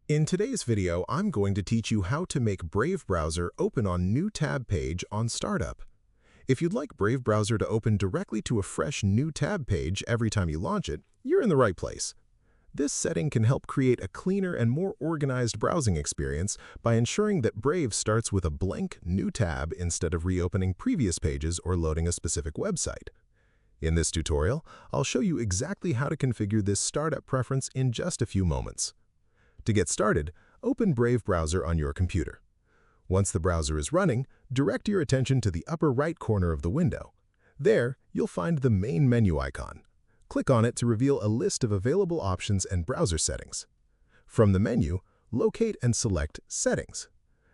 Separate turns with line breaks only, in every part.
In today's video, I'm going to teach you how to make Brave Browser open on New Tab page on Startup. If you'd like Brave Browser to open directly to a fresh New Tab page every time you launch it, you're in the right place. This setting can help create a cleaner and more organized browsing experience by ensuring that Brave starts with a blank New Tab instead of reopening previous pages or loading a specific website. In this tutorial, I'll show you exactly how to configure this startup preference in just a few moments. To get started, open Brave Browser on your computer. Once the browser is running, direct your attention to the upper right corner of the window. There, you'll find the main menu icon. Click on it to reveal a list of available options and browser settings. From the menu, locate and select Settings.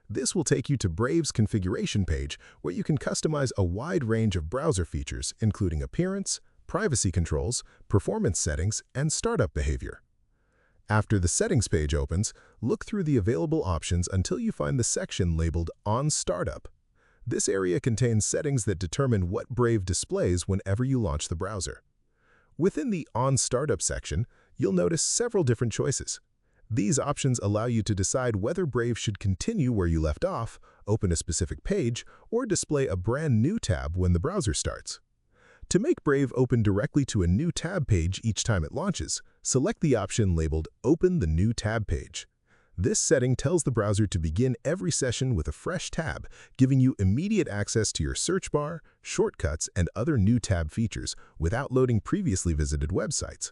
This will take you to Brave's configuration page where you can customize a wide range of browser features including appearance, privacy controls, performance settings, and startup behavior. After the Settings page opens, look through the available options until you find the section labeled On Startup. This area contains settings that determine what Brave displays whenever you launch the browser. Within the On Startup section, you'll notice several different choices. These options allow you to decide whether Brave should continue where you left off, open a specific page, or display a brand new tab when the browser starts. To make Brave open directly to a new tab page each time it launches, select the option labeled Open the New Tab Page. This setting tells the browser to begin every session with a fresh tab, giving you immediate access to your search bar, shortcuts, and other new tab features without loading previously visited websites.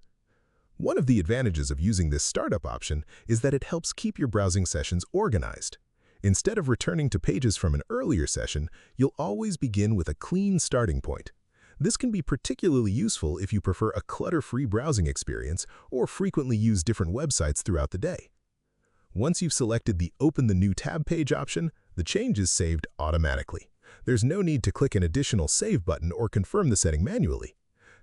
One of the advantages of using this startup option is that it helps keep your browsing sessions organized. Instead of returning to pages from an earlier session, you'll always begin with a clean starting point. This can be particularly useful if you prefer a clutter-free browsing experience or frequently use different websites throughout the day. Once you've selected the Open the New Tab Page option, the change is saved automatically. There's no need to click an additional Save button or confirm the setting manually.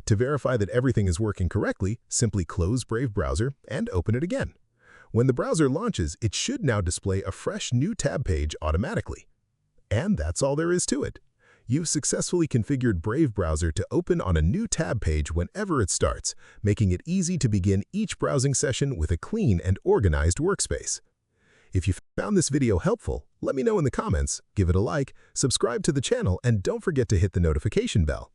To verify that everything is working correctly, simply close Brave Browser and open it again. When the browser launches, it should now display a fresh new tab page automatically. And that's all there is to it. You've successfully configured Brave Browser to open on a new tab page whenever it starts, making it easy to begin each browsing session with a clean and organized workspace. If you found this video helpful, let me know in the comments, give it a like, subscribe to the channel, and don't forget to hit the notification bell.